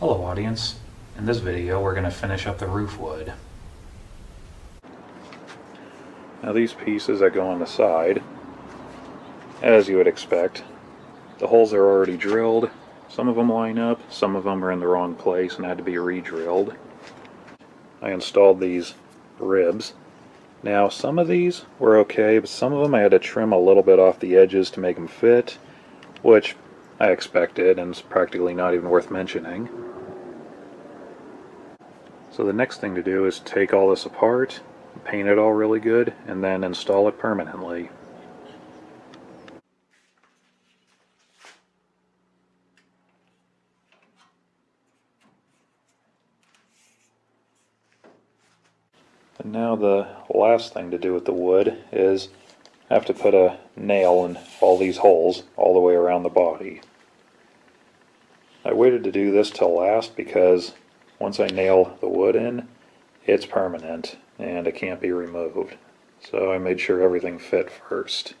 Hello audience, in this video we're going to finish up the roof wood. Now these pieces that go on the side, as you would expect, the holes are already drilled. Some of them line up, some of them are in the wrong place and had to be re-drilled. I installed these ribs. Now some of these were okay, but some of them I had to trim a little bit off the edges to make them fit, which I expected and is practically not even worth mentioning. So the next thing to do is take all this apart, paint it all really good, and then install it permanently. And now the last thing to do with the wood is have to put a nail in all these holes all the way around the body. I waited to do this till last because once I nail the wood in, it's permanent and it can't be removed. So I made sure everything fit first.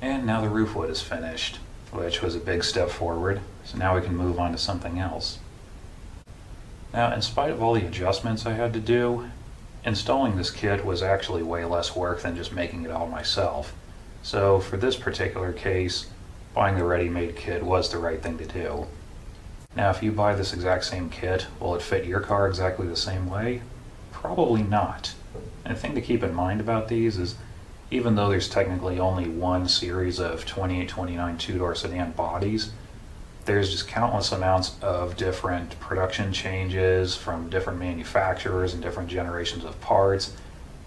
And now the roof wood is finished, which was a big step forward, so now we can move on to something else. Now, in spite of all the adjustments I had to do, installing this kit was actually way less work than just making it all myself. So for this particular case, buying the ready-made kit was the right thing to do. Now, if you buy this exact same kit, will it fit your car exactly the same way? Probably not. And the thing to keep in mind about these is even though there's technically only one series of 2829 two-door sedan bodies, there's just countless amounts of different production changes from different manufacturers and different generations of parts.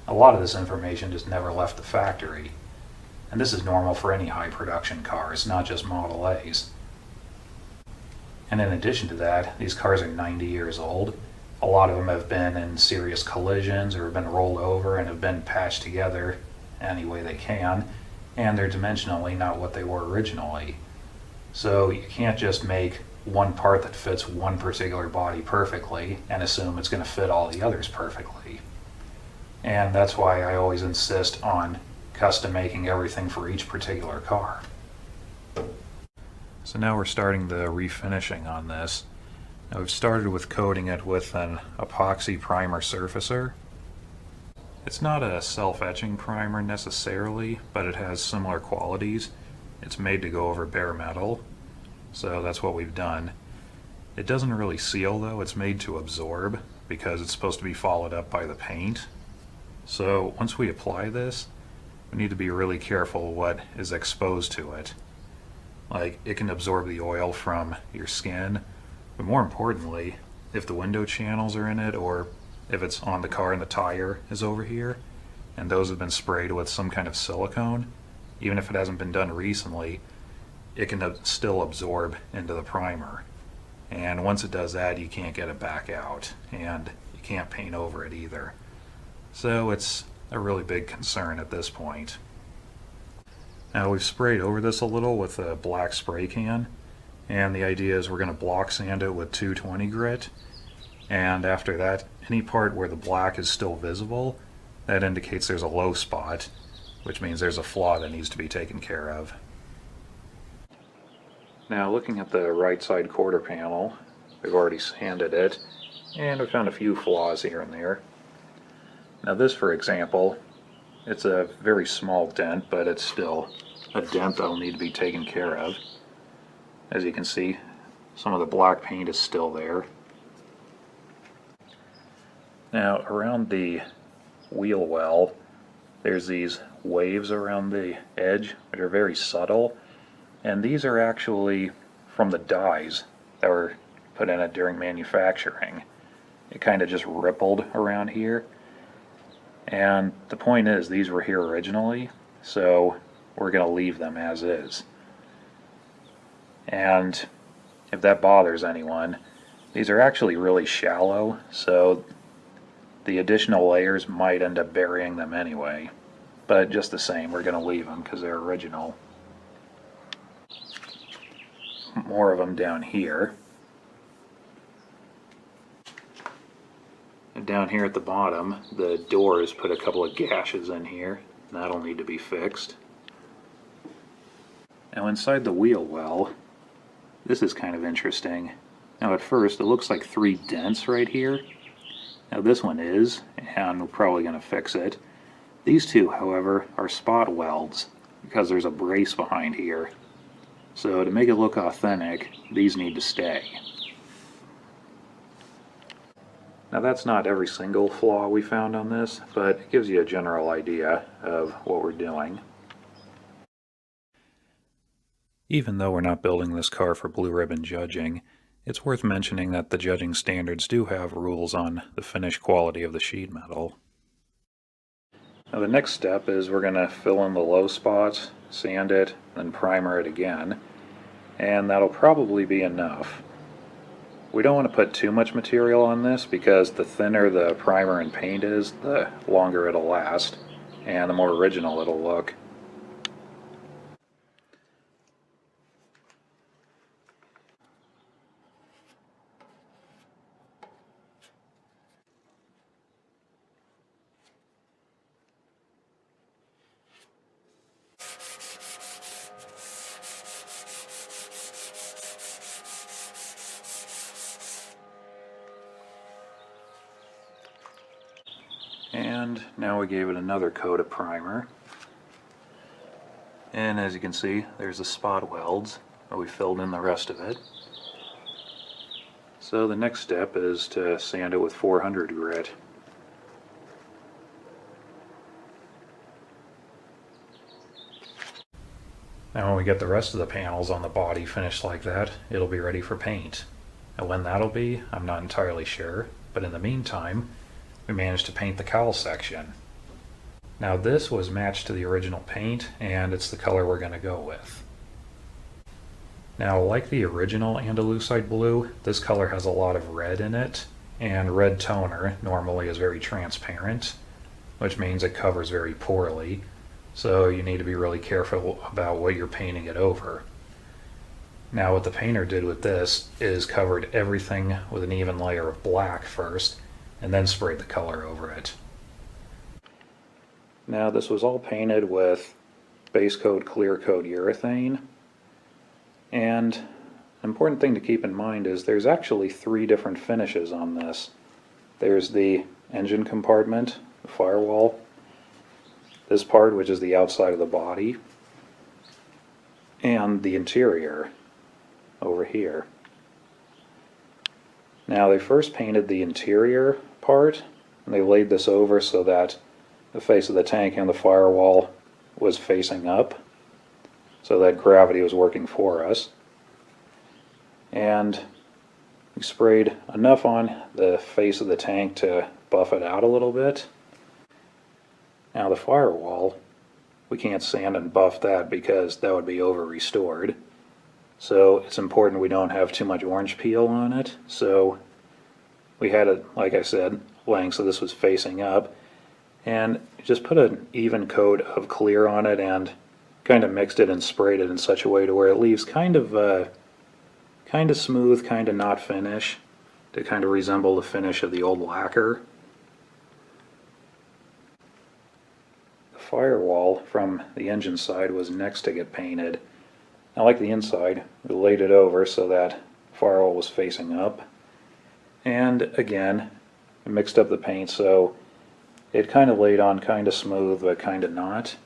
A lot of this information just never left the factory. And this is normal for any high production cars, not just Model A's. And in addition to that, these cars are 90 years old. A lot of them have been in serious collisions or have been rolled over and have been patched together any way they can, and they're dimensionally not what they were originally. So you can't just make one part that fits one particular body perfectly and assume it's going to fit all the others perfectly. And that's why I always insist on custom making everything for each particular car. So now we're starting the refinishing on this. Now we've started with coating it with an epoxy primer surfacer. It's not a self-etching primer necessarily, but it has similar qualities. It's made to go over bare metal, so that's what we've done. It doesn't really seal though, it's made to absorb because it's supposed to be followed up by the paint. So once we apply this, we need to be really careful what is exposed to it. Like, it can absorb the oil from your skin, but more importantly, if the window channels are in it, or if it's on the car and the tire is over here, and those have been sprayed with some kind of silicone, even if it hasn't been done recently, it can still absorb into the primer. And once it does that, you can't get it back out, and you can't paint over it either. So it's a really big concern at this point. Now we've sprayed over this a little with a black spray can, And the idea is we're going to block sand it with 220 grit. And after that, any part where the black is still visible, that indicates there's a low spot, which means there's a flaw that needs to be taken care of. Now looking at the right side quarter panel, we've already sanded it, and we found a few flaws here and there. Now this, for example, it's a very small dent, but it's still a dent that'll need to be taken care of. As you can see, some of the black paint is still there. Now around the wheel well, there's these waves around the edge that are very subtle, and these are actually from the dyes that were put in it during manufacturing. It kind of just rippled around here, and the point is these were here originally, so we're going to leave them as is. And if that bothers anyone, these are actually really shallow, so the additional layers might end up burying them anyway. But just the same, we're going to leave them because they're original. More of them down here. And down here at the bottom, the doors put a couple of gashes in here. That'll need to be fixed. Now inside the wheel well, this is kind of interesting. Now at first it looks like 3 dents right here. Now this one is, and we're probably going to fix it. These two, however, are spot welds because there's a brace behind here. So to make it look authentic, these need to stay. Now that's not every single flaw we found on this, but it gives you a general idea of what we're doing. Even though we're not building this car for blue ribbon judging, it's worth mentioning that the judging standards do have rules on the finish quality of the sheet metal. Now the next step is we're going to fill in the low spots, sand it, then primer it again, and that'll probably be enough. We don't want to put too much material on this because the thinner the primer and paint is, the longer it'll last, and the more original it'll look. And now we gave it another coat of primer. And as you can see, there's the spot welds, but we filled in the rest of it. So the next step is to sand it with 400 grit. Now when we get the rest of the panels on the body finished like that, it'll be ready for paint. And when that'll be, I'm not entirely sure, but in the meantime, we managed to paint the cowl section. Now this was matched to the original paint, and it's the color we're going to go with. Now like the original Andalusite blue, this color has a lot of red in it, and red toner normally is very transparent, which means it covers very poorly, so you need to be really careful about what you're painting it over. Now what the painter did with this is covered everything with an even layer of black first, and then sprayed the color over it. Now this was all painted with base coat clear coat urethane, and an important thing to keep in mind is there's actually 3 different finishes on this. There's the engine compartment, the firewall, this part which is the outside of the body, and the interior over here. Now they first painted the interior part, and they laid this over so that the face of the tank and the firewall was facing up, so that gravity was working for us. And we sprayed enough on the face of the tank to buff it out a little bit. Now the firewall, we can't sand and buff that because that would be over restored. So it's important we don't have too much orange peel on it. So we had it, like I said, laying so this was facing up, and just put an even coat of clear on it and kind of mixed it and sprayed it in such a way to where it leaves kind of kind of smooth, kind of not finish, to kind of resemble the finish of the old lacquer. The firewall from the engine side was next to get painted. I like the inside, we laid it over so that firewall was facing up. And again, I mixed up the paint so it kind of laid on kind of smooth but kind of not.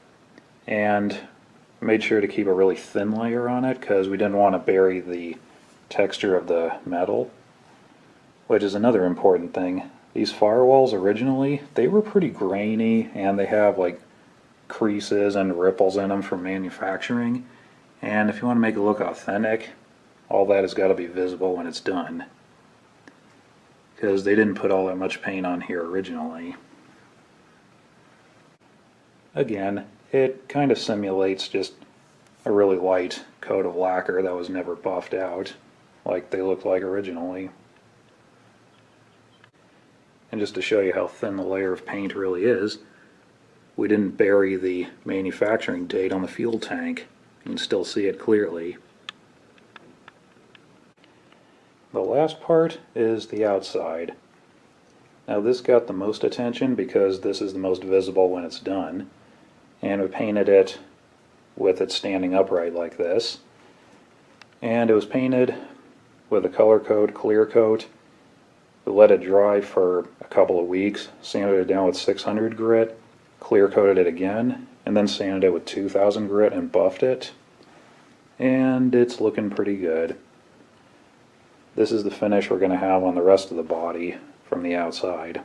And made sure to keep a really thin layer on it because we didn't want to bury the texture of the metal, which is another important thing. These firewalls originally, they were pretty grainy and they have like creases and ripples in them from manufacturing. And if you want to make it look authentic, all that has got to be visible when it's done, because they didn't put all that much paint on here originally. Again, it kind of simulates just a really light coat of lacquer that was never buffed out like they looked like originally. And just to show you how thin the layer of paint really is, we didn't bury the manufacturing date on the fuel tank. You can still see it clearly. The last part is the outside. Now this got the most attention because this is the most visible when it's done. And we painted it with it standing upright like this. And it was painted with a color coat, clear coat. We let it dry for a couple of weeks, sanded it down with 600 grit, clear coated it again, and then sanded it with 2000 grit and buffed it. And it's looking pretty good. This is the finish we're going to have on the rest of the body from the outside.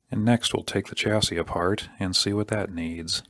And next we'll take the chassis apart and see what that needs.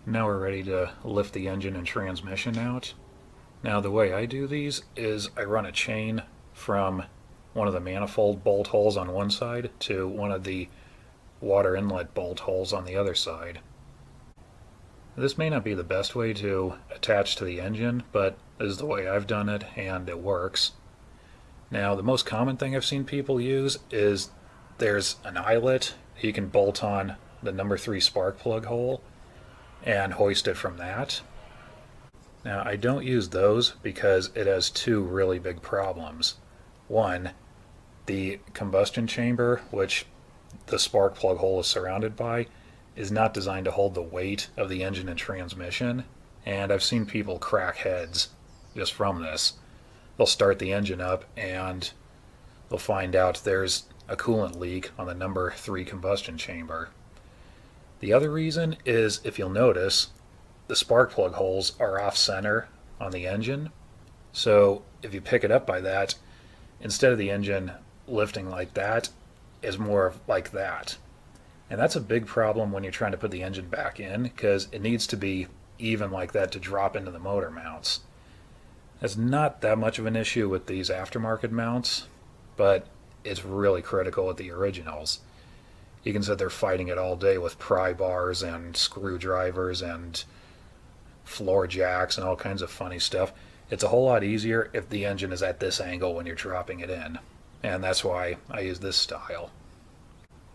Now we're ready to lift the engine and transmission out. Now the way I do these is I run a chain from one of the manifold bolt holes on one side to one of the water inlet bolt holes on the other side. This may not be the best way to attach to the engine, but this is the way I've done it and it works. Now the most common thing I've seen people use is there's an eyelet you can bolt on the number 3 spark plug hole and hoist it from that. Now I don't use those because it has two really big problems. One, the combustion chamber, which the spark plug hole is surrounded by, is not designed to hold the weight of the engine and transmission, and I've seen people crack heads just from this. They'll start the engine up and they'll find out there's a coolant leak on the number 3 combustion chamber. The other reason is, if you'll notice, the spark plug holes are off center on the engine. So if you pick it up by that, instead of the engine lifting like that, it's more like that. And that's a big problem when you're trying to put the engine back in, because it needs to be even like that to drop into the motor mounts. That's not that much of an issue with these aftermarket mounts, but it's really critical with the originals. You can sit there fighting it all day with pry bars and screwdrivers and floor jacks and all kinds of funny stuff. It's a whole lot easier if the engine is at this angle when you're dropping it in, and that's why I use this style.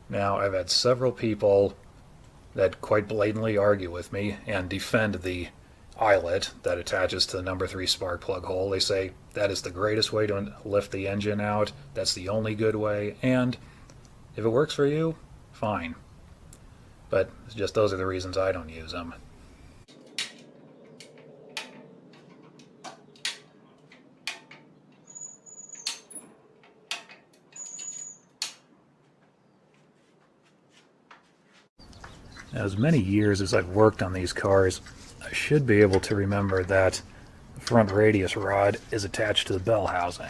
Now, I've had several people that quite blatantly argue with me and defend the eyelet that attaches to the number 3 spark plug hole. They say that is the greatest way to lift the engine out, that's the only good way, and if it works for you, fine. But it's just those are the reasons I don't use them. As many years as I've worked on these cars, I should be able to remember that the front radius rod is attached to the bell housing.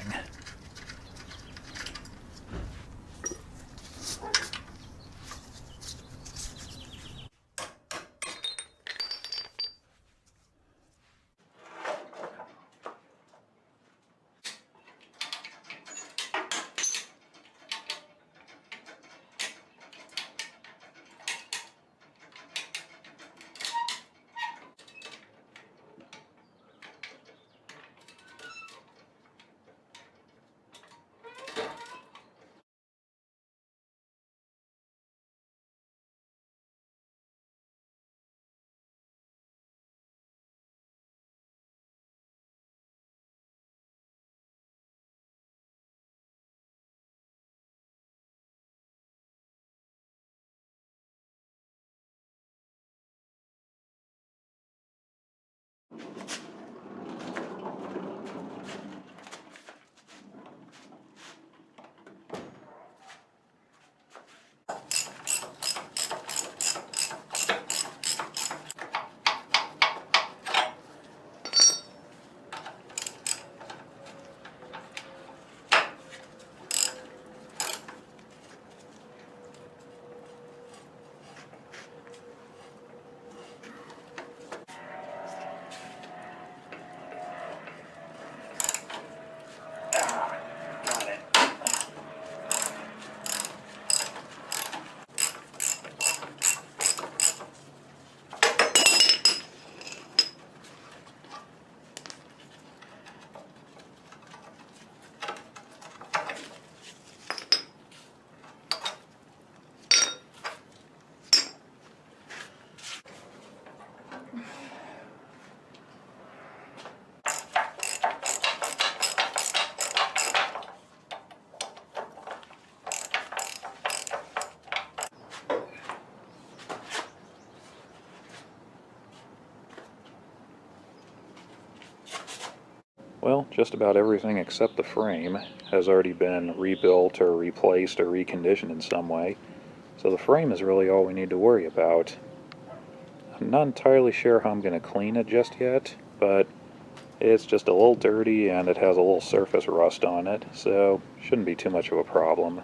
Got it. Well, just about everything except the frame has already been rebuilt or replaced or reconditioned in some way, so the frame is really all we need to worry about. I'm not entirely sure how I'm going to clean it just yet, but it's just a little dirty and it has a little surface rust on it, so shouldn't be too much of a problem.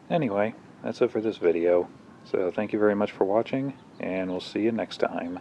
Anyway, that's it for this video, so thank you very much for watching, and we'll see you next time.